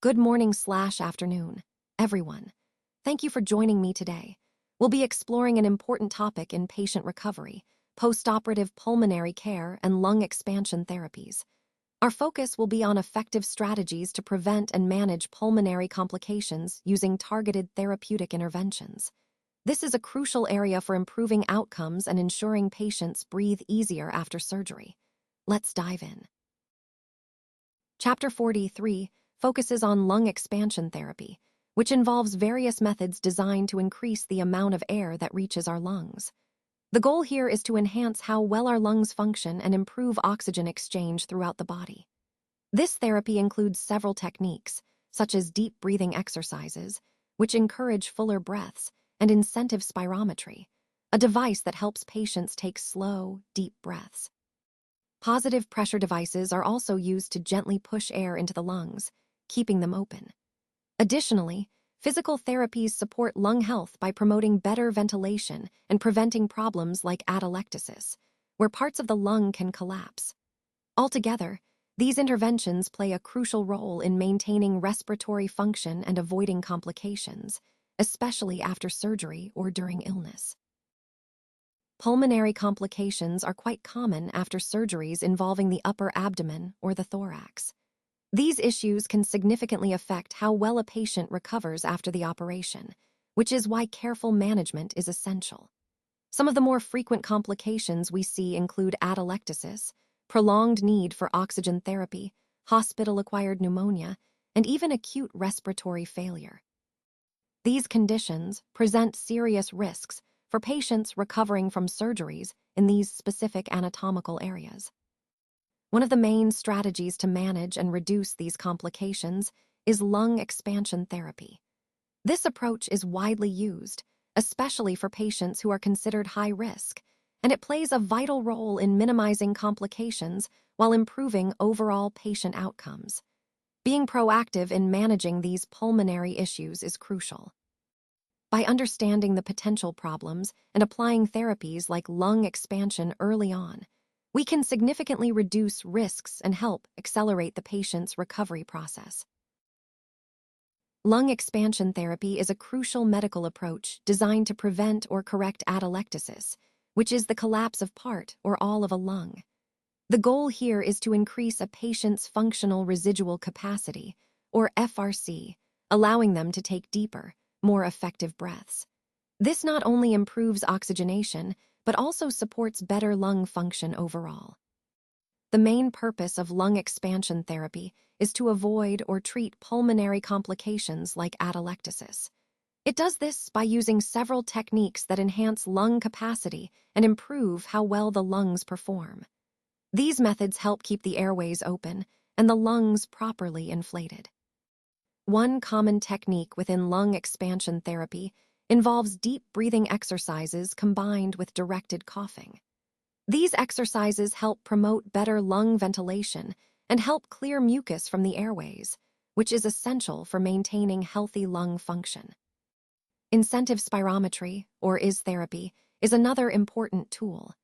Good morning/afternoon, everyone. Thank you for joining me today. We'll be exploring an important topic in patient recovery, postoperative pulmonary care and lung expansion therapies. Our focus will be on effective strategies to prevent and manage pulmonary complications using targeted therapeutic interventions. This is a crucial area for improving outcomes and ensuring patients breathe easier after surgery. Let's dive in. Chapter 43 focuses on lung expansion therapy, which involves various methods designed to increase the amount of air that reaches our lungs. The goal here is to enhance how well our lungs function and improve oxygen exchange throughout the body. This therapy includes several techniques, such as deep breathing exercises, which encourage fuller breaths, and incentive spirometry, a device that helps patients take slow, deep breaths. Positive pressure devices are also used to gently push air into the lungs, keeping them open. Additionally, physical therapies support lung health by promoting better ventilation and preventing problems like atelectasis, where parts of the lung can collapse. Altogether, these interventions play a crucial role in maintaining respiratory function and avoiding complications, especially after surgery or during illness. Pulmonary complications are quite common after surgeries involving the upper abdomen or the thorax. These issues can significantly affect how well a patient recovers after the operation, which is why careful management is essential. Some of the more frequent complications we see include atelectasis, prolonged need for oxygen therapy, hospital-acquired pneumonia, and even acute respiratory failure. These conditions present serious risks for patients recovering from surgeries in these specific anatomical areas. One of the main strategies to manage and reduce these complications is lung expansion therapy. This approach is widely used, especially for patients who are considered high risk, and it plays a vital role in minimizing complications while improving overall patient outcomes. Being proactive in managing these pulmonary issues is crucial. By understanding the potential problems and applying therapies like lung expansion early on, we can significantly reduce risks and help accelerate the patient's recovery process. Lung expansion therapy is a crucial medical approach designed to prevent or correct atelectasis, which is the collapse of part or all of a lung. The goal here is to increase a patient's functional residual capacity, or FRC, allowing them to take deeper, more effective breaths. This not only improves oxygenation, but also supports better lung function overall. The main purpose of lung expansion therapy is to avoid or treat pulmonary complications like atelectasis. It does this by using several techniques that enhance lung capacity and improve how well the lungs perform. These methods help keep the airways open and the lungs properly inflated. One common technique within lung expansion therapy involves deep breathing exercises combined with directed coughing. These exercises help promote better lung ventilation and help clear mucus from the airways, which is essential for maintaining healthy lung function. Incentive spirometry, or IS therapy, is another important tool.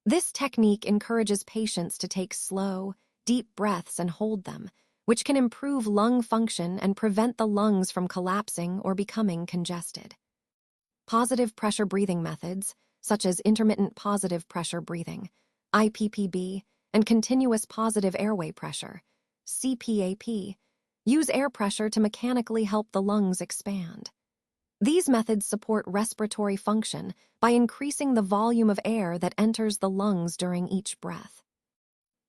This technique encourages patients to take slow, deep breaths and hold them, which can improve lung function and prevent the lungs from collapsing or becoming congested. Positive pressure breathing methods, such as intermittent positive pressure breathing, IPPB, and continuous positive airway pressure, CPAP, use air pressure to mechanically help the lungs expand. These methods support respiratory function by increasing the volume of air that enters the lungs during each breath.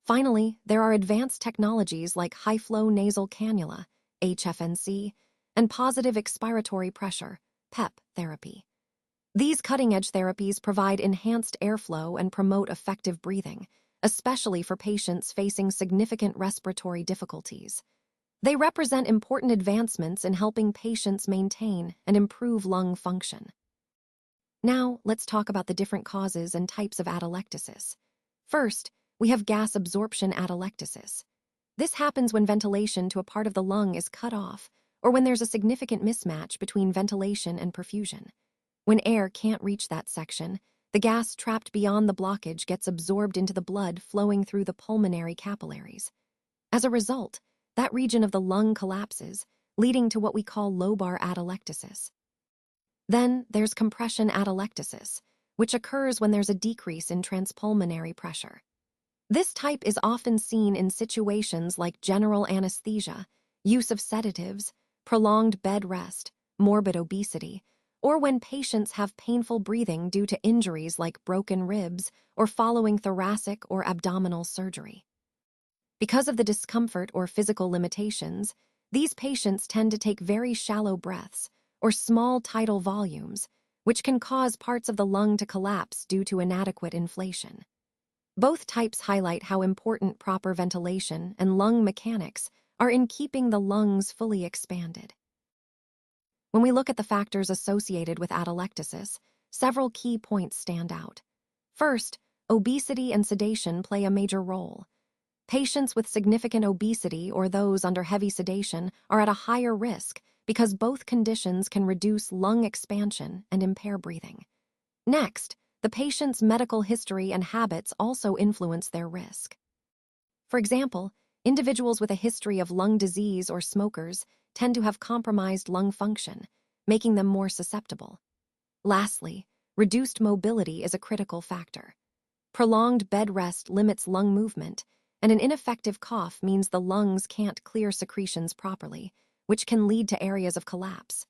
Finally, there are advanced technologies like high-flow nasal cannula, HFNC, and positive expiratory pressure, PEP therapy. These cutting-edge therapies provide enhanced airflow and promote effective breathing, especially for patients facing significant respiratory difficulties. They represent important advancements in helping patients maintain and improve lung function. Now, let's talk about the different causes and types of atelectasis. First, we have gas absorption atelectasis. This happens when ventilation to a part of the lung is cut off, or when there's a significant mismatch between ventilation and perfusion. When air can't reach that section, the gas trapped beyond the blockage gets absorbed into the blood flowing through the pulmonary capillaries. As a result, that region of the lung collapses, leading to what we call lobar atelectasis. Then there's compression atelectasis, which occurs when there's a decrease in transpulmonary pressure. This type is often seen in situations like general anesthesia, use of sedatives, prolonged bed rest, morbid obesity, or when patients have painful breathing due to injuries like broken ribs or following thoracic or abdominal surgery. Because of the discomfort or physical limitations, these patients tend to take very shallow breaths or small tidal volumes, which can cause parts of the lung to collapse due to inadequate inflation. Both types highlight how important proper ventilation and lung mechanics are in keeping the lungs fully expanded. When we look at the factors associated with atelectasis, several key points stand out. First, obesity and sedation play a major role. Patients with significant obesity or those under heavy sedation are at a higher risk because both conditions can reduce lung expansion and impair breathing. Next, the patient's medical history and habits also influence their risk. For example, individuals with a history of lung disease or smokers tend to have compromised lung function, making them more susceptible. Lastly, reduced mobility is a critical factor. Prolonged bed rest limits lung movement, and an ineffective cough means the lungs can't clear secretions properly, which can lead to areas of collapse.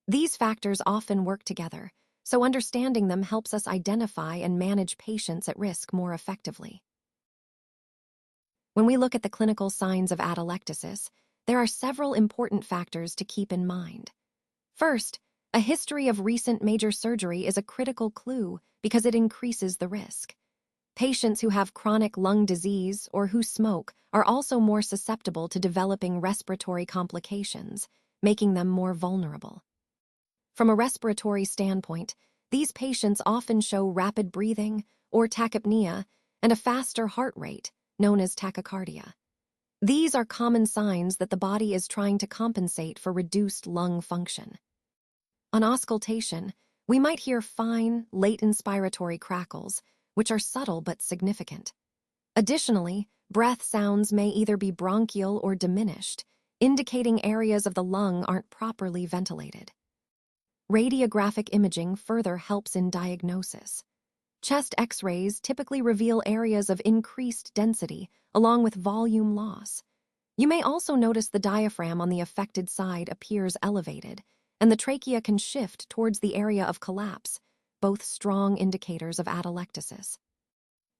These factors often work together, so understanding them helps us identify and manage patients at risk more effectively. When we look at the clinical signs of atelectasis, there are several important factors to keep in mind. First, a history of recent major surgery is a critical clue because it increases the risk. Patients who have chronic lung disease or who smoke are also more susceptible to developing respiratory complications, making them more vulnerable. From a respiratory standpoint, these patients often show rapid breathing or tachypnea and a faster heart rate, known as tachycardia. These are common signs that the body is trying to compensate for reduced lung function. On auscultation, we might hear fine, late inspiratory crackles, which are subtle but significant. Additionally, breath sounds may either be bronchial or diminished, indicating areas of the lung aren't properly ventilated. Radiographic imaging further helps in diagnosis. Chest X-rays typically reveal areas of increased density along with volume loss. You may also notice the diaphragm on the affected side appears elevated, and the trachea can shift towards the area of collapse, both strong indicators of atelectasis.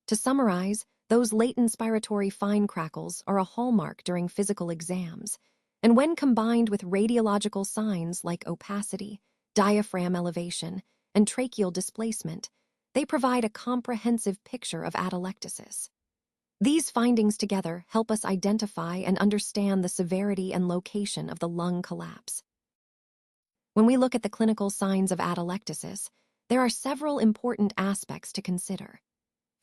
To summarize, those late inspiratory fine crackles are a hallmark during physical exams, and when combined with radiological signs like opacity, diaphragm elevation, and tracheal displacement, they provide a comprehensive picture of atelectasis. These findings together help us identify and understand the severity and location of the lung collapse. When we look at the clinical signs of atelectasis, there are several important aspects to consider.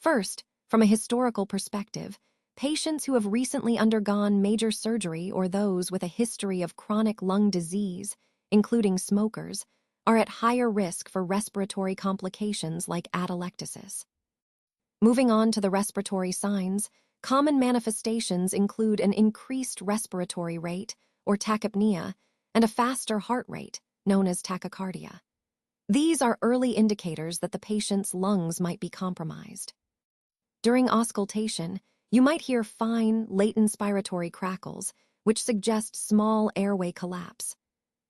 First, from a historical perspective, patients who have recently undergone major surgery or those with a history of chronic lung disease, including smokers, are at higher risk for respiratory complications like atelectasis. Moving on to the respiratory signs, common manifestations include an increased respiratory rate, or tachypnea, and a faster heart rate, known as tachycardia. These are early indicators that the patient's lungs might be compromised. During auscultation, you might hear fine, late inspiratory crackles, which suggest small airway collapse.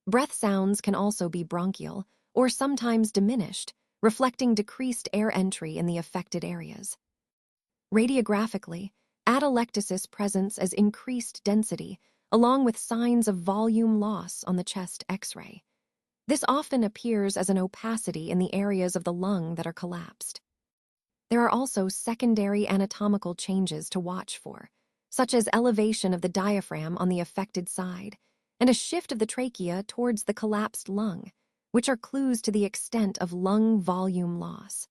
Breath sounds can also be bronchial or sometimes diminished, reflecting decreased air entry in the affected areas. Radiographically, atelectasis presents as increased density, along with signs of volume loss on the chest X-ray. This often appears as an opacity in the areas of the lung that are collapsed. There are also secondary anatomical changes to watch for, such as elevation of the diaphragm on the affected side, and a shift of the trachea towards the collapsed lung, which are clues to the extent of lung volume loss.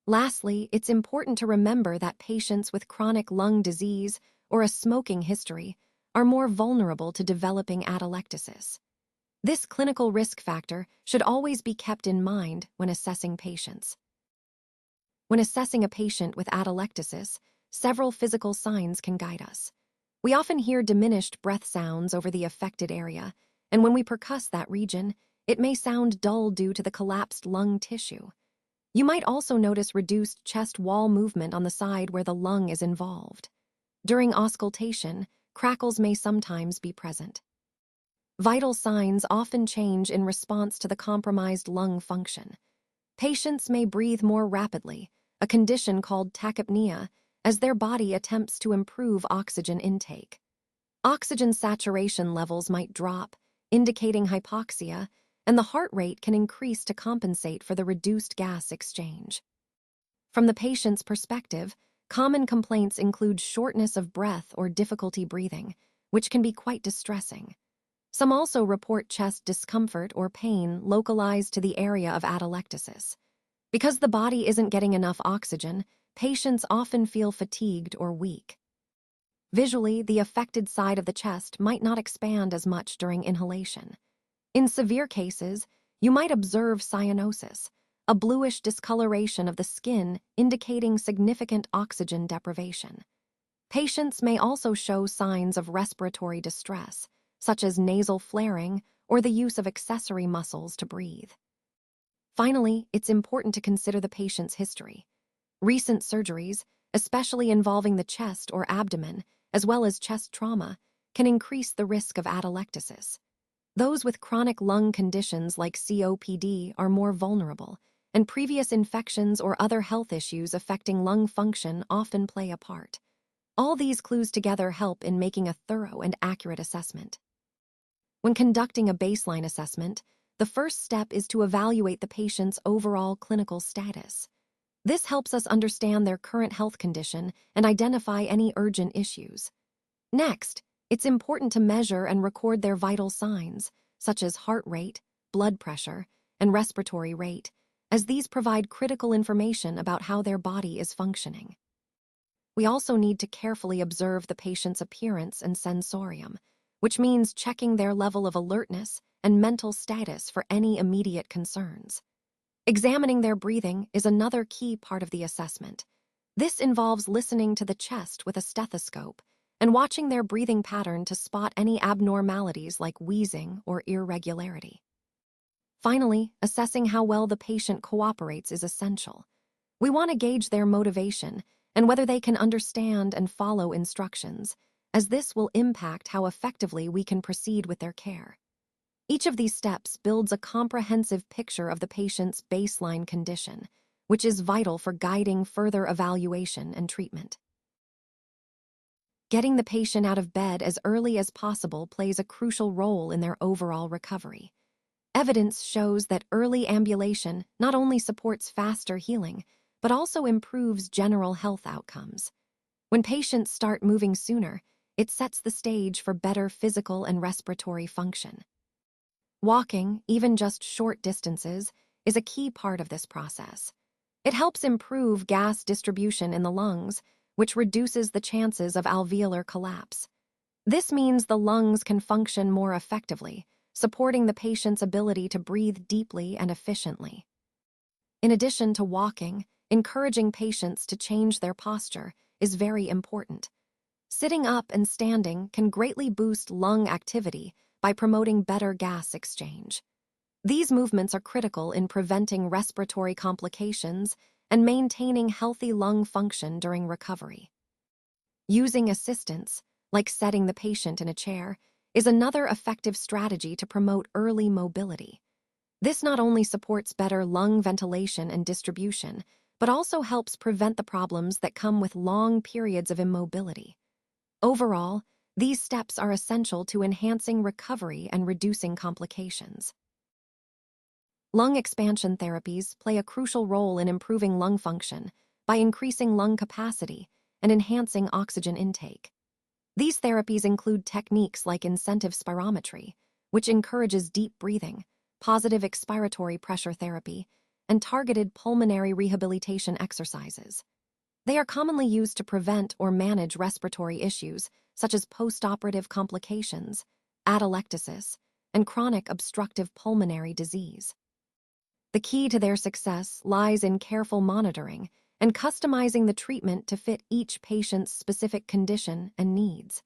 Lastly, it's important to remember that patients with chronic lung disease or a smoking history are more vulnerable to developing atelectasis. This clinical risk factor should always be kept in mind when assessing patients. When assessing a patient with atelectasis, several physical signs can guide us. We often hear diminished breath sounds over the affected area, and when we percuss that region, it may sound dull due to the collapsed lung tissue. You might also notice reduced chest wall movement on the side where the lung is involved. During auscultation, crackles may sometimes be present. Vital signs often change in response to the compromised lung function. Patients may breathe more rapidly, a condition called tachypnea, as their body attempts to improve oxygen intake. Oxygen saturation levels might drop, indicating hypoxia, and the heart rate can increase to compensate for the reduced gas exchange. From the patient's perspective, common complaints include shortness of breath or difficulty breathing, which can be quite distressing. Some also report chest discomfort or pain localized to the area of atelectasis. Because the body isn't getting enough oxygen, patients often feel fatigued or weak. Visually, the affected side of the chest might not expand as much during inhalation. In severe cases, you might observe cyanosis, a bluish discoloration of the skin indicating significant oxygen deprivation. Patients may also show signs of respiratory distress, such as nasal flaring or the use of accessory muscles to breathe. Finally, it's important to consider the patient's history. Recent surgeries, especially involving the chest or abdomen, as well as chest trauma, can increase the risk of atelectasis. Those with chronic lung conditions like COPD are more vulnerable, and previous infections or other health issues affecting lung function often play a part. All these clues together help in making a thorough and accurate assessment. When conducting a baseline assessment, the first step is to evaluate the patient's overall clinical status. This helps us understand their current health condition and identify any urgent issues. Next, it's important to measure and record their vital signs, such as heart rate, blood pressure, and respiratory rate, as these provide critical information about how their body is functioning. We also need to carefully observe the patient's appearance and sensorium, which means checking their level of alertness and mental status for any immediate concerns. Examining their breathing is another key part of the assessment. This involves listening to the chest with a stethoscope and watching their breathing pattern to spot any abnormalities like wheezing or irregularity. Finally, assessing how well the patient cooperates is essential. We want to gauge their motivation and whether they can understand and follow instructions, as this will impact how effectively we can proceed with their care. Each of these steps builds a comprehensive picture of the patient's baseline condition, which is vital for guiding further evaluation and treatment. Getting the patient out of bed as early as possible plays a crucial role in their overall recovery. Evidence shows that early ambulation not only supports faster healing, but also improves general health outcomes. When patients start moving sooner, it sets the stage for better physical and respiratory function. Walking, even just short distances, is a key part of this process. It helps improve gas distribution in the lungs, which reduces the chances of alveolar collapse. This means the lungs can function more effectively, supporting the patient's ability to breathe deeply and efficiently. In addition to walking, encouraging patients to change their posture is very important. Sitting up and standing can greatly boost lung activity by promoting better gas exchange. These movements are critical in preventing respiratory complications and maintaining healthy lung function during recovery. Using assistance, like setting the patient in a chair, is another effective strategy to promote early mobility. This not only supports better lung ventilation and distribution, but also helps prevent the problems that come with long periods of immobility. Overall, these steps are essential to enhancing recovery and reducing complications. Lung expansion therapies play a crucial role in improving lung function by increasing lung capacity and enhancing oxygen intake. These therapies include techniques like incentive spirometry, which encourages deep breathing, positive expiratory pressure therapy, and targeted pulmonary rehabilitation exercises. They are commonly used to prevent or manage respiratory issues such as postoperative complications, atelectasis, and chronic obstructive pulmonary disease. The key to their success lies in careful monitoring and customizing the treatment to fit each patient's specific condition and needs.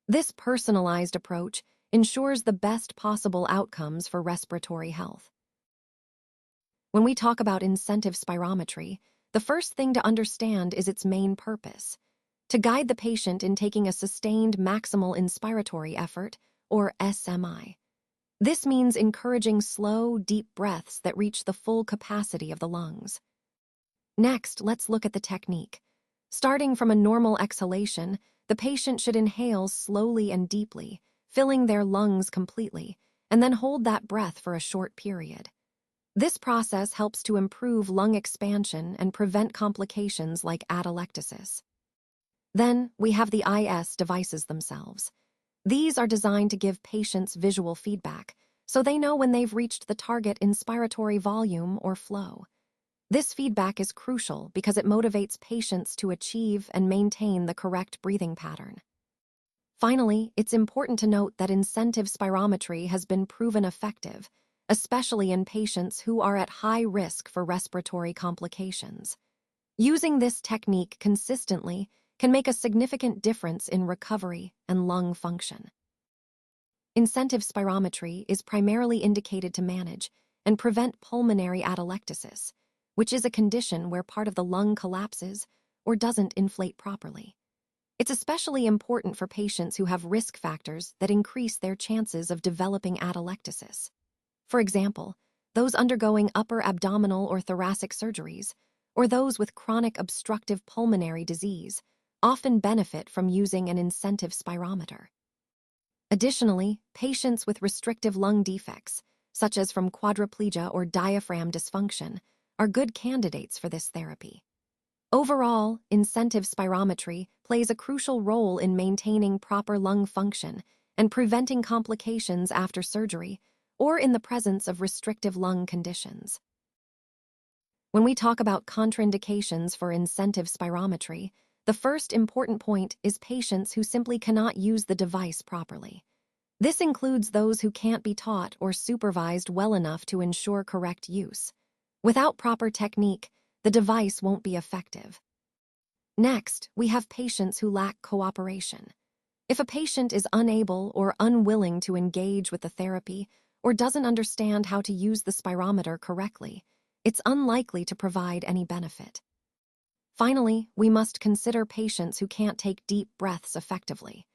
This personalized approach ensures the best possible outcomes for respiratory health. When we talk about incentive spirometry, the first thing to understand is its main purpose: to guide the patient in taking a sustained maximal inspiratory effort, or SMI. This means encouraging slow, deep breaths that reach the full capacity of the lungs. Next, let's look at the technique. Starting from a normal exhalation, the patient should inhale slowly and deeply, filling their lungs completely, and then hold that breath for a short period. This process helps to improve lung expansion and prevent complications like atelectasis. Then, we have the IS devices themselves. These are designed to give patients visual feedback, so they know when they've reached the target inspiratory volume or flow. This feedback is crucial because it motivates patients to achieve and maintain the correct breathing pattern. Finally, it's important to note that incentive spirometry has been proven effective, especially in patients who are at high risk for respiratory complications. Using this technique consistently can make a significant difference in recovery and lung function. Incentive spirometry is primarily indicated to manage and prevent pulmonary atelectasis, which is a condition where part of the lung collapses or doesn't inflate properly. It's especially important for patients who have risk factors that increase their chances of developing atelectasis. For example, those undergoing upper abdominal or thoracic surgeries, or those with chronic obstructive pulmonary disease, often benefit from using an incentive spirometer. Additionally, patients with restrictive lung defects, such as from quadriplegia or diaphragm dysfunction, are good candidates for this therapy. Overall, incentive spirometry plays a crucial role in maintaining proper lung function and preventing complications after surgery or in the presence of restrictive lung conditions. When we talk about contraindications for incentive spirometry, the first important point is patients who simply cannot use the device properly. This includes those who can't be taught or supervised well enough to ensure correct use. Without proper technique, the device won't be effective. Next, we have patients who lack cooperation. If a patient is unable or unwilling to engage with the therapy or doesn't understand how to use the spirometer correctly, it's unlikely to provide any benefit. Finally, we must consider patients who can't take deep breaths effectively.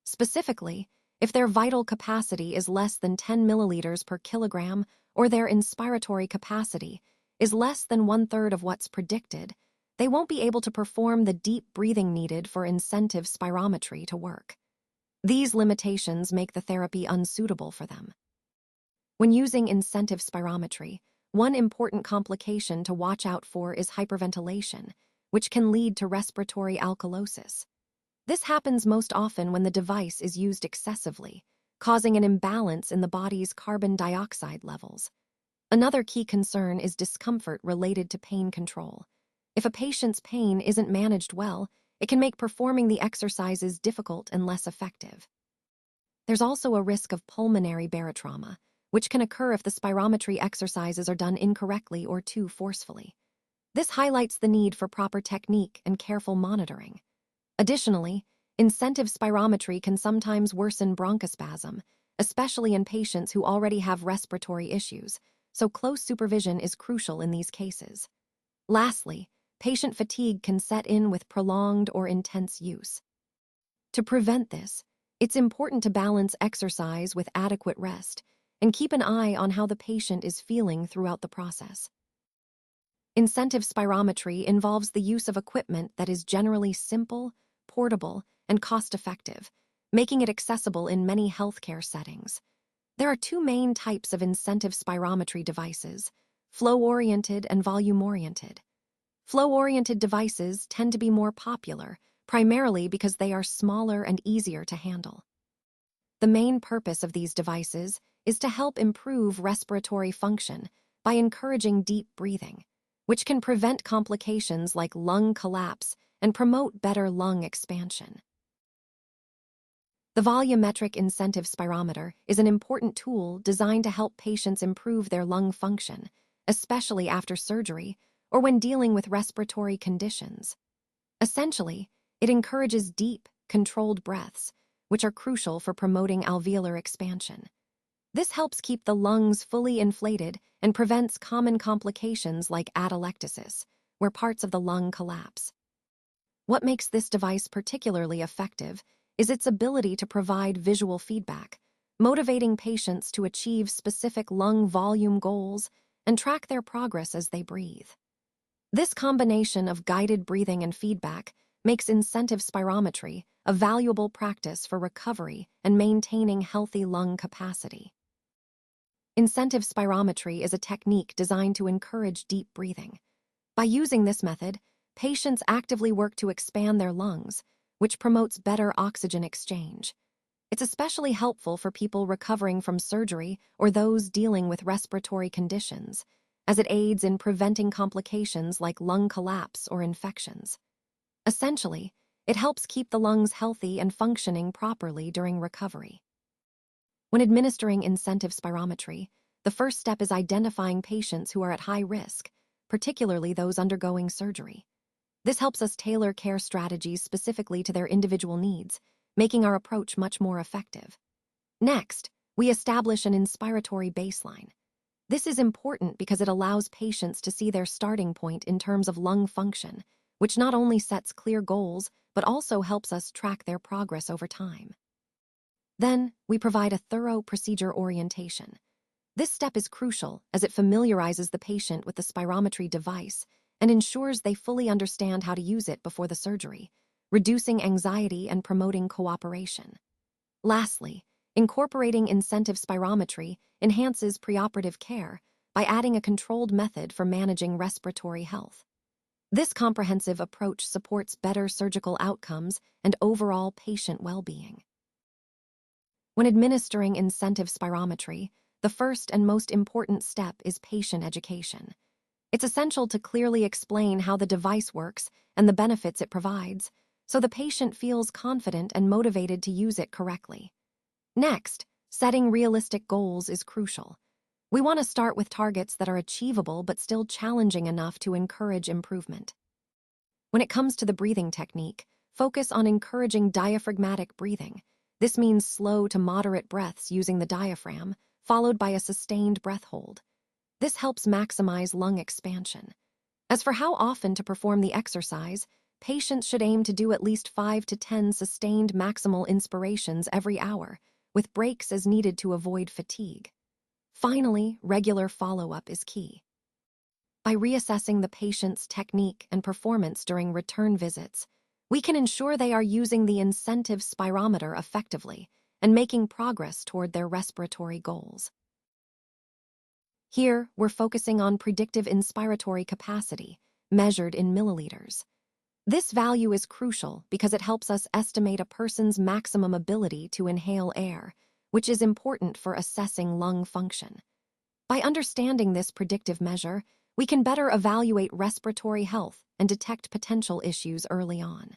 Specifically, if their vital capacity is less than 10 milliliters per kilogram or their inspiratory capacity is less than 1/3 of what's predicted, they won't be able to perform the deep breathing needed for incentive spirometry to work. These limitations make the therapy unsuitable for them. When using incentive spirometry, one important complication to watch out for is hyperventilation, which can lead to respiratory alkalosis. This happens most often when the device is used excessively, causing an imbalance in the body's carbon dioxide levels. Another key concern is discomfort related to pain control. If a patient's pain isn't managed well, it can make performing the exercises difficult and less effective. There's also a risk of pulmonary barotrauma, which can occur if the spirometry exercises are done incorrectly or too forcefully. This highlights the need for proper technique and careful monitoring. Additionally, incentive spirometry can sometimes worsen bronchospasm, especially in patients who already have respiratory issues, so close supervision is crucial in these cases. Lastly, patient fatigue can set in with prolonged or intense use. To prevent this, it's important to balance exercise with adequate rest and keep an eye on how the patient is feeling throughout the process. Incentive spirometry involves the use of equipment that is generally simple, portable, and cost-effective, making it accessible in many healthcare settings. There are two main types of incentive spirometry devices: flow-oriented and volume-oriented. Flow-oriented devices tend to be more popular, primarily because they are smaller and easier to handle. The main purpose of these devices is to help improve respiratory function by encouraging deep breathing, which can prevent complications like lung collapse and promote better lung expansion. The volumetric incentive spirometer is an important tool designed to help patients improve their lung function, especially after surgery or when dealing with respiratory conditions. Essentially, it encourages deep, controlled breaths, which are crucial for promoting alveolar expansion. This helps keep the lungs fully inflated and prevents common complications like atelectasis, where parts of the lung collapse. What makes this device particularly effective is its ability to provide visual feedback, motivating patients to achieve specific lung volume goals and track their progress as they breathe. This combination of guided breathing and feedback makes incentive spirometry a valuable practice for recovery and maintaining healthy lung capacity. Incentive spirometry is a technique designed to encourage deep breathing. By using this method, patients actively work to expand their lungs, which promotes better oxygen exchange. It's especially helpful for people recovering from surgery or those dealing with respiratory conditions, as it aids in preventing complications like lung collapse or infections. Essentially, it helps keep the lungs healthy and functioning properly during recovery. When administering incentive spirometry, the first step is identifying patients who are at high risk, particularly those undergoing surgery. This helps us tailor care strategies specifically to their individual needs, making our approach much more effective. Next, we establish an inspiratory baseline. This is important because it allows patients to see their starting point in terms of lung function, which not only sets clear goals, but also helps us track their progress over time. Then, we provide a thorough procedure orientation. This step is crucial as it familiarizes the patient with the spirometry device and ensures they fully understand how to use it before the surgery, reducing anxiety and promoting cooperation. Lastly, incorporating incentive spirometry enhances preoperative care by adding a controlled method for managing respiratory health. This comprehensive approach supports better surgical outcomes and overall patient well-being. When administering incentive spirometry, the first and most important step is patient education. It's essential to clearly explain how the device works and the benefits it provides, so the patient feels confident and motivated to use it correctly. Next, setting realistic goals is crucial. We want to start with targets that are achievable but still challenging enough to encourage improvement. When it comes to the breathing technique, focus on encouraging diaphragmatic breathing. This means slow to moderate breaths using the diaphragm, followed by a sustained breath hold. This helps maximize lung expansion. As for how often to perform the exercise, patients should aim to do at least 5 to 10 sustained maximal inspirations every hour, with breaks as needed to avoid fatigue. Finally, regular follow-up is key. By reassessing the patient's technique and performance during return visits, we can ensure they are using the incentive spirometer effectively and making progress toward their respiratory goals. Here, we're focusing on predictive inspiratory capacity, measured in milliliters. This value is crucial because it helps us estimate a person's maximum ability to inhale air, which is important for assessing lung function. By understanding this predictive measure, we can better evaluate respiratory health and detect potential issues early on.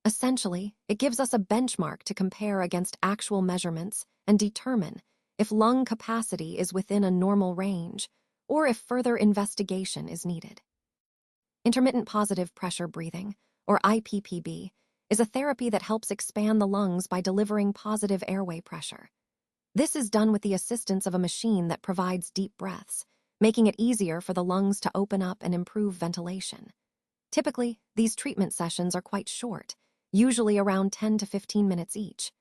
Essentially, it gives us a benchmark to compare against actual measurements and determine if lung capacity is within a normal range or if further investigation is needed. Intermittent positive pressure breathing, or IPPB, is a therapy that helps expand the lungs by delivering positive airway pressure. This is done with the assistance of a machine that provides deep breaths, making it easier for the lungs to open up and improve ventilation. Typically, these treatment sessions are quite short, usually around 10 to 15 minutes each.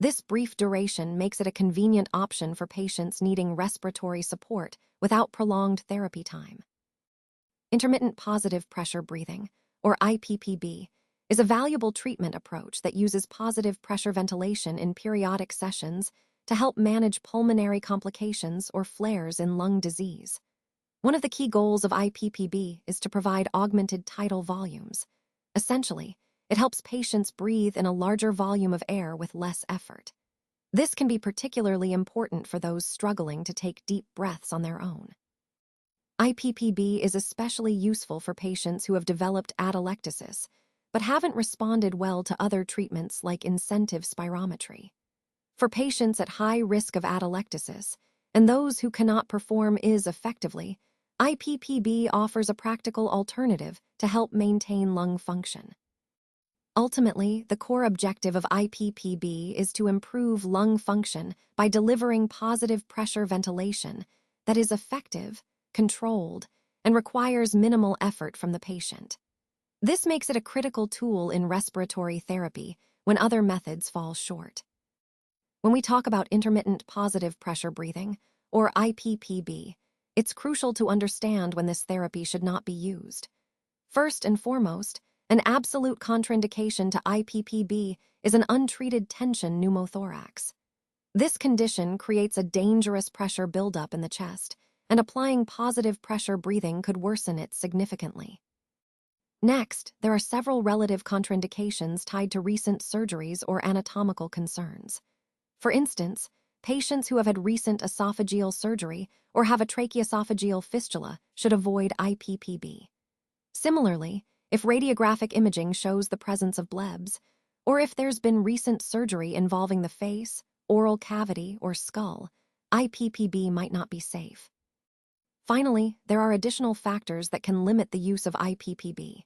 This brief duration makes it a convenient option for patients needing respiratory support without prolonged therapy time. Intermittent positive pressure breathing, or IPPB, is a valuable treatment approach that uses positive pressure ventilation in periodic sessions to help manage pulmonary complications or flares in lung disease. One of the key goals of IPPB is to provide augmented tidal volumes. Essentially, it helps patients breathe in a larger volume of air with less effort. This can be particularly important for those struggling to take deep breaths on their own. IPPB is especially useful for patients who have developed atelectasis, but haven't responded well to other treatments like incentive spirometry. For patients at high risk of atelectasis, and those who cannot perform IS effectively, IPPB offers a practical alternative to help maintain lung function. Ultimately, the core objective of IPPB is to improve lung function by delivering positive pressure ventilation that is effective, controlled, and requires minimal effort from the patient. This makes it a critical tool in respiratory therapy when other methods fall short. When we talk about intermittent positive pressure breathing, or IPPB, it's crucial to understand when this therapy should not be used. First and foremost, an absolute contraindication to IPPB is an untreated tension pneumothorax. This condition creates a dangerous pressure buildup in the chest, and applying positive pressure breathing could worsen it significantly. Next, there are several relative contraindications tied to recent surgeries or anatomical concerns. For instance, patients who have had recent esophageal surgery or have a tracheoesophageal fistula should avoid IPPB. Similarly, if radiographic imaging shows the presence of blebs, or if there's been recent surgery involving the face, oral cavity, or skull, IPPB might not be safe. Finally, there are additional factors that can limit the use of IPPB.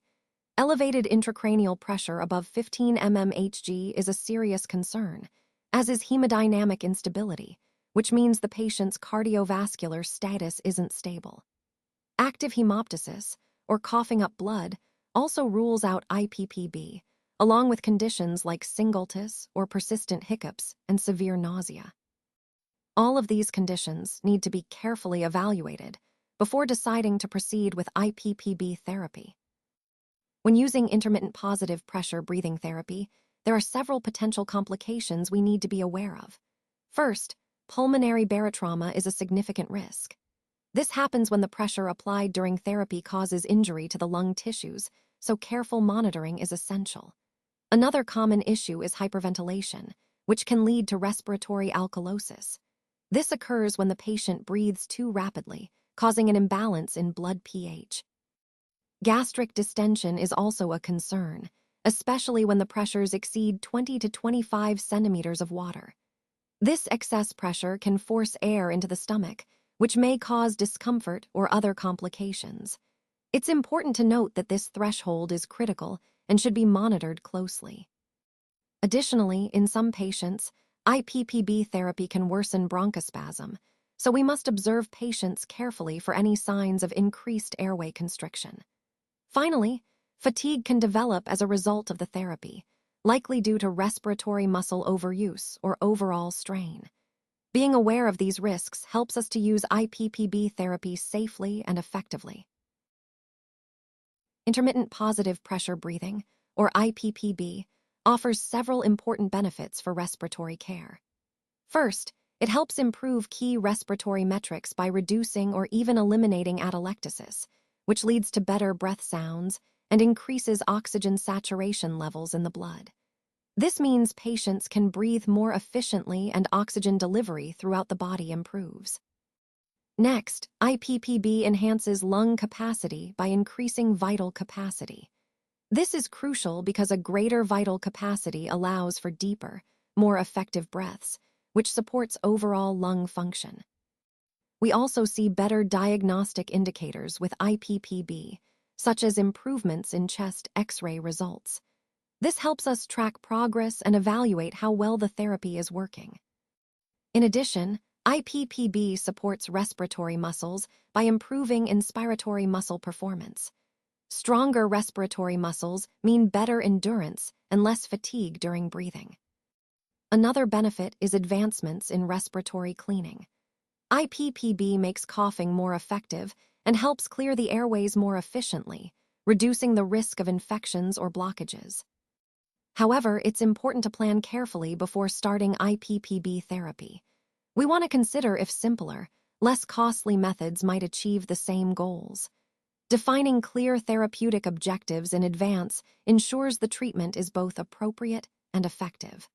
Elevated intracranial pressure above 15 mmHg is a serious concern, as is hemodynamic instability, which means the patient's cardiovascular status isn't stable. Active hemoptysis, or coughing up blood, also rules out IPPB, along with conditions like singultus or persistent hiccups and severe nausea. All of these conditions need to be carefully evaluated before deciding to proceed with IPPB therapy. When using intermittent positive pressure breathing therapy, there are several potential complications we need to be aware of. First, pulmonary barotrauma is a significant risk. This happens when the pressure applied during therapy causes injury to the lung tissues, so careful monitoring is essential. Another common issue is hyperventilation, which can lead to respiratory alkalosis. This occurs when the patient breathes too rapidly, causing an imbalance in blood pH. Gastric distension is also a concern, especially when the pressures exceed 20 to 25 centimeters of water. This excess pressure can force air into the stomach, which may cause discomfort or other complications. It's important to note that this threshold is critical and should be monitored closely. Additionally, in some patients, IPPB therapy can worsen bronchospasm, so we must observe patients carefully for any signs of increased airway constriction. Finally, fatigue can develop as a result of the therapy, likely due to respiratory muscle overuse or overall strain. Being aware of these risks helps us to use IPPB therapy safely and effectively. Intermittent positive pressure breathing, or IPPB, offers several important benefits for respiratory care. First, it helps improve key respiratory metrics by reducing or even eliminating atelectasis, which leads to better breath sounds and increases oxygen saturation levels in the blood. This means patients can breathe more efficiently and oxygen delivery throughout the body improves. Next, IPPB enhances lung capacity by increasing vital capacity. This is crucial because a greater vital capacity allows for deeper, more effective breaths, which supports overall lung function. We also see better diagnostic indicators with IPPB, such as improvements in chest X-ray results. This helps us track progress and evaluate how well the therapy is working. In addition, IPPB supports respiratory muscles by improving inspiratory muscle performance. Stronger respiratory muscles mean better endurance and less fatigue during breathing. Another benefit is advancements in respiratory cleaning. IPPB makes coughing more effective and helps clear the airways more efficiently, reducing the risk of infections or blockages. However, it's important to plan carefully before starting IPPB therapy. We want to consider if simpler, less costly methods might achieve the same goals. Defining clear therapeutic objectives in advance ensures the treatment is both appropriate and effective.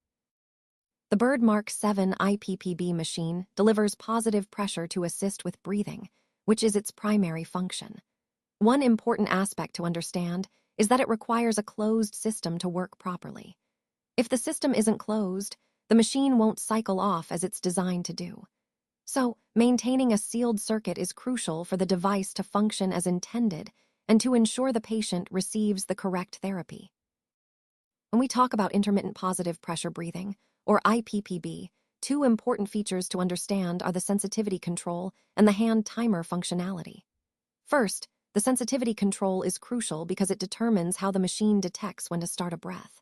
The Birdmark 7 IPPB machine delivers positive pressure to assist with breathing, which is its primary function. One important aspect to understand is that it requires a closed system to work properly. If the system isn't closed, the machine won't cycle off as it's designed to do. So, maintaining a sealed circuit is crucial for the device to function as intended and to ensure the patient receives the correct therapy. When we talk about intermittent positive pressure breathing, or IPPB, two important features to understand are the sensitivity control and the hand timer functionality. First, the sensitivity control is crucial because it determines how the machine detects when to start a breath.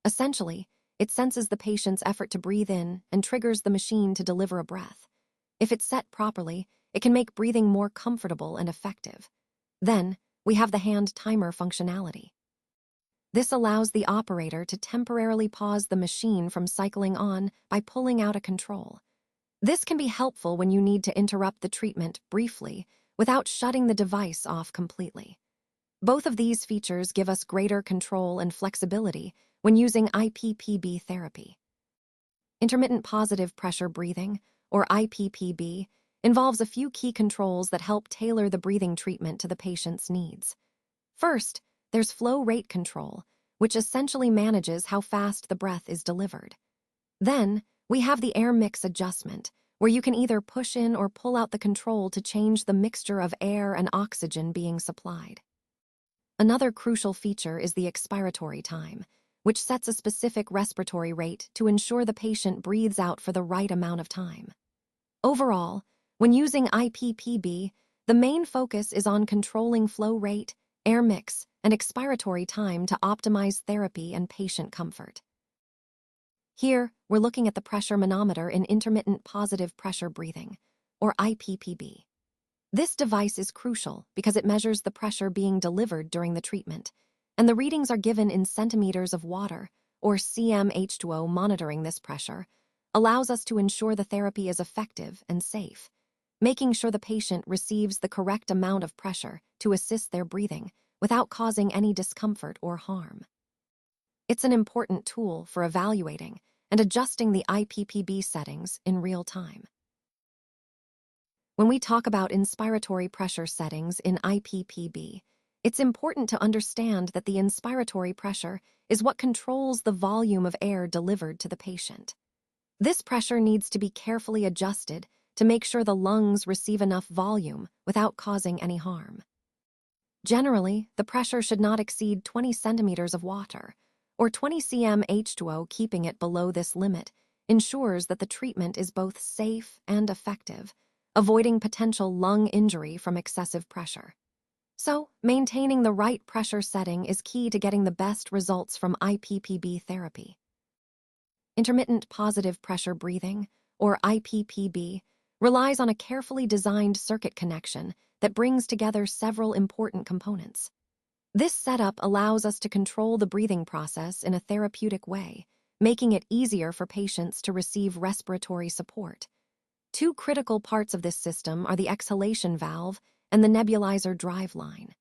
Essentially, it senses the patient's effort to breathe in and triggers the machine to deliver a breath. If it's set properly, it can make breathing more comfortable and effective. Then, we have the hand timer functionality. This allows the operator to temporarily pause the machine from cycling on by pulling out a control. This can be helpful when you need to interrupt the treatment briefly without shutting the device off completely. Both of these features give us greater control and flexibility when using IPPB therapy. Intermittent positive pressure breathing, or IPPB, involves a few key controls that help tailor the breathing treatment to the patient's needs. First, there's flow rate control, which essentially manages how fast the breath is delivered. Then, we have the air mix adjustment, where you can either push in or pull out the control to change the mixture of air and oxygen being supplied. Another crucial feature is the expiratory time, which sets a specific respiratory rate to ensure the patient breathes out for the right amount of time. Overall, when using IPPB, the main focus is on controlling flow rate, air mix, and expiratory time to optimize therapy and patient comfort. Here, we're looking at the pressure manometer in intermittent positive pressure breathing, or IPPB. This device is crucial because it measures the pressure being delivered during the treatment, and the readings are given in centimeters of water, or cmH2O. Monitoring this pressure allows us to ensure the therapy is effective and safe, making sure the patient receives the correct amount of pressure to assist their breathing without causing any discomfort or harm. It's an important tool for evaluating and adjusting the IPPB settings in real time. When we talk about inspiratory pressure settings in IPPB, it's important to understand that the inspiratory pressure is what controls the volume of air delivered to the patient. This pressure needs to be carefully adjusted to make sure the lungs receive enough volume without causing any harm. Generally, the pressure should not exceed 20 centimeters of water, or 20 cm H2O. Keeping it below this limit ensures that the treatment is both safe and effective, avoiding potential lung injury from excessive pressure. So, maintaining the right pressure setting is key to getting the best results from IPPB therapy. Intermittent positive pressure breathing, or IPPB, relies on a carefully designed circuit connection that brings together several important components. This setup allows us to control the breathing process in a therapeutic way, making it easier for patients to receive respiratory support. Two critical parts of this system are the exhalation valve and the nebulizer drive line.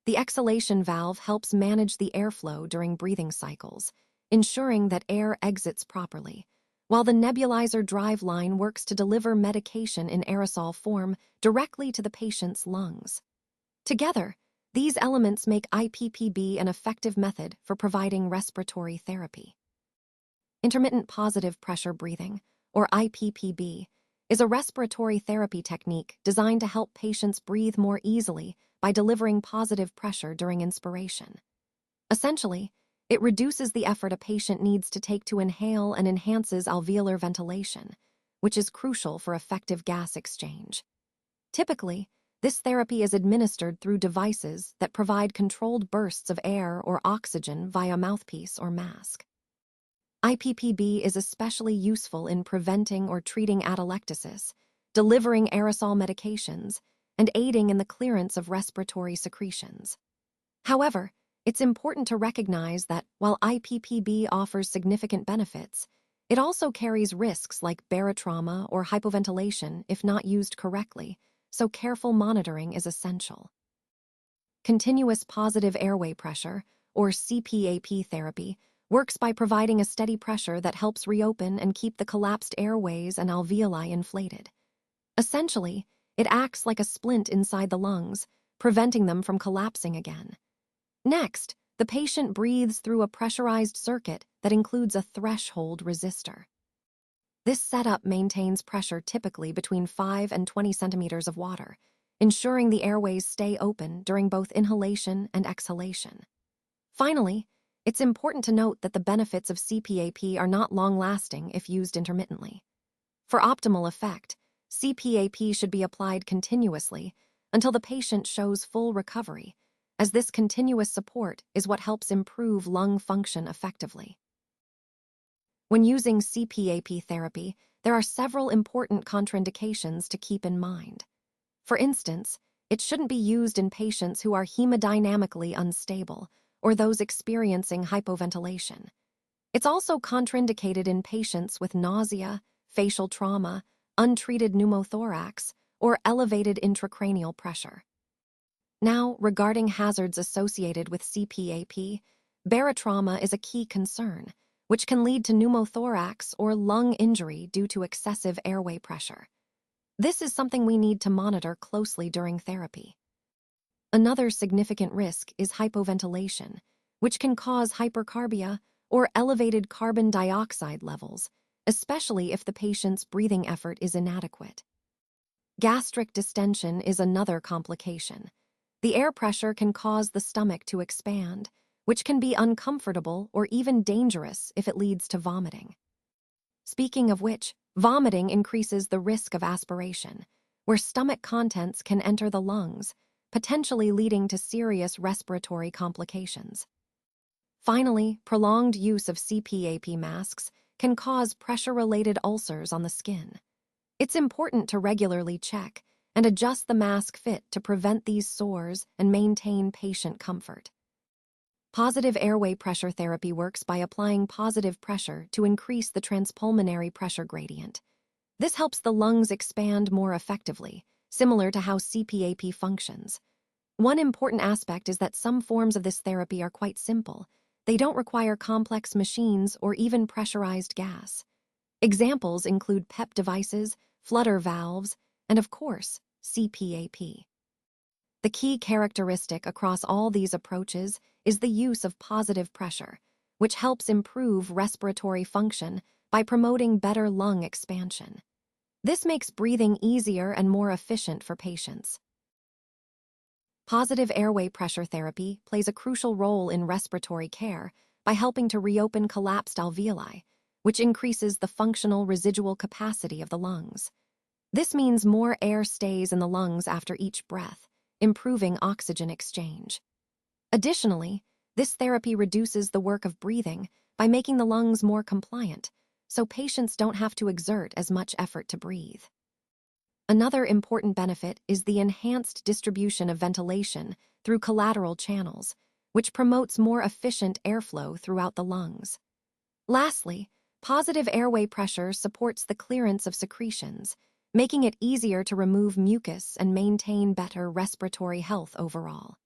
The exhalation valve helps manage the airflow during breathing cycles, ensuring that air exits properly, while the nebulizer drive line works to deliver medication in aerosol form directly to the patient's lungs. Together, these elements make IPPB an effective method for providing respiratory therapy. Intermittent positive pressure breathing, or IPPB, is a respiratory therapy technique designed to help patients breathe more easily by delivering positive pressure during inspiration. Essentially, it reduces the effort a patient needs to take to inhale and enhances alveolar ventilation, which is crucial for effective gas exchange. Typically, this therapy is administered through devices that provide controlled bursts of air or oxygen via mouthpiece or mask. IPPB is especially useful in preventing or treating atelectasis, delivering aerosol medications, and aiding in the clearance of respiratory secretions. However, it's important to recognize that while IPPB offers significant benefits, it also carries risks like barotrauma or hypoventilation if not used correctly, so careful monitoring is essential. Continuous positive airway pressure, or CPAP therapy, works by providing a steady pressure that helps reopen and keep the collapsed airways and alveoli inflated. Essentially, it acts like a splint inside the lungs, preventing them from collapsing again. Next, the patient breathes through a pressurized circuit that includes a threshold resistor. This setup maintains pressure typically between 5 and 20 centimeters of water, ensuring the airways stay open during both inhalation and exhalation. Finally, It's important to note that the benefits of CPAP are not long-lasting if used intermittently. For optimal effect, CPAP should be applied continuously until the patient shows full recovery, as this continuous support is what helps improve lung function effectively. When using CPAP therapy, there are several important contraindications to keep in mind. For instance, it shouldn't be used in patients who are hemodynamically unstable or those experiencing hypoventilation. It's also contraindicated in patients with nausea, facial trauma, untreated pneumothorax, or elevated intracranial pressure. Now, regarding hazards associated with CPAP, barotrauma is a key concern, which can lead to pneumothorax or lung injury due to excessive airway pressure. This is something we need to monitor closely during therapy. Another significant risk is hypoventilation, which can cause hypercarbia or elevated carbon dioxide levels, especially if the patient's breathing effort is inadequate. Gastric distension is another complication. The air pressure can cause the stomach to expand, which can be uncomfortable or even dangerous if it leads to vomiting. Speaking of which, vomiting increases the risk of aspiration, where stomach contents can enter the lungs, potentially leading to serious respiratory complications. Finally, prolonged use of CPAP masks can cause pressure-related ulcers on the skin. It's important to regularly check and adjust the mask fit to prevent these sores and maintain patient comfort. Positive airway pressure therapy works by applying positive pressure to increase the transpulmonary pressure gradient. This helps the lungs expand more effectively, similar to how CPAP functions. One important aspect is that some forms of this therapy are quite simple. They don't require complex machines or even pressurized gas. Examples include PEP devices, flutter valves, and of course, CPAP. The key characteristic across all these approaches is the use of positive pressure, which helps improve respiratory function by promoting better lung expansion. This makes breathing easier and more efficient for patients. Positive airway pressure therapy plays a crucial role in respiratory care by helping to reopen collapsed alveoli, which increases the functional residual capacity of the lungs. This means more air stays in the lungs after each breath, improving oxygen exchange. Additionally, this therapy reduces the work of breathing by making the lungs more compliant, so patients don't have to exert as much effort to breathe. Another important benefit is the enhanced distribution of ventilation through collateral channels, which promotes more efficient airflow throughout the lungs. Lastly, positive airway pressure supports the clearance of secretions, making it easier to remove mucus and maintain better respiratory health overall.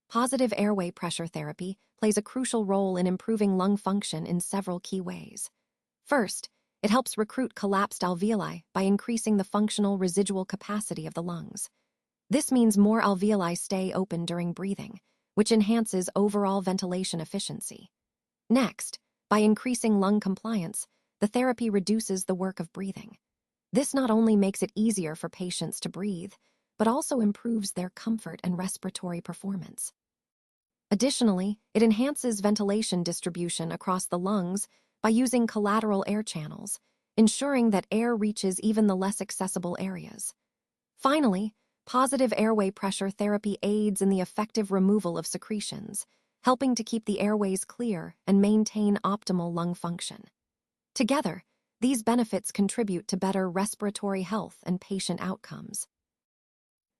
Positive airway pressure therapy plays a crucial role in improving lung function in several key ways. First, it helps recruit collapsed alveoli by increasing the functional residual capacity of the lungs. This means more alveoli stay open during breathing, which enhances overall ventilation efficiency. Next, by increasing lung compliance, the therapy reduces the work of breathing. This not only makes it easier for patients to breathe, but also improves their comfort and respiratory performance. Additionally, it enhances ventilation distribution across the lungs by using collateral air channels, ensuring that air reaches even the less accessible areas. Finally, positive airway pressure therapy aids in the effective removal of secretions, helping to keep the airways clear and maintain optimal lung function. Together, these benefits contribute to better respiratory health and patient outcomes.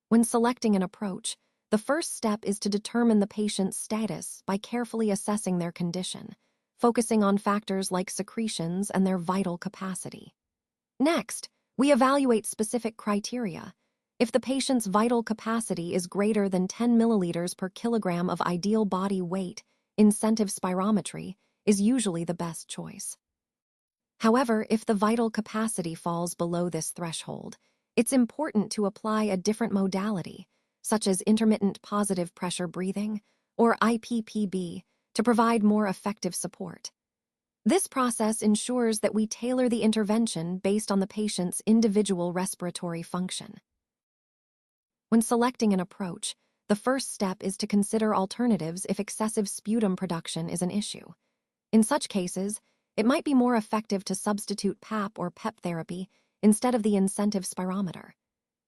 When selecting an approach, the first step is to determine the patient's status by carefully assessing their condition, focusing on factors like secretions and their vital capacity. Next, we evaluate specific criteria. If the patient's vital capacity is greater than 10 milliliters per kilogram of ideal body weight, incentive spirometry is usually the best choice. However, if the vital capacity falls below this threshold, it's important to apply a different modality, such as intermittent positive pressure breathing or IPPB, to provide more effective support. This process ensures that we tailor the intervention based on the patient's individual respiratory function. When selecting an approach, The first step is to consider alternatives if excessive sputum production is an issue. In such cases, it might be more effective to substitute PAP or PEP therapy instead of the incentive spirometer.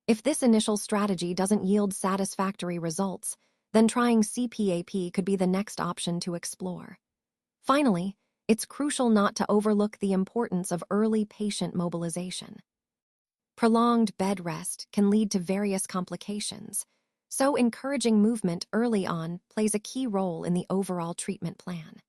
If this initial strategy doesn't yield satisfactory results, then trying CPAP could be the next option to explore. Finally, it's crucial not to overlook the importance of early patient mobilization. Prolonged bed rest can lead to various complications, so encouraging movement early on plays a key role in the overall treatment plan.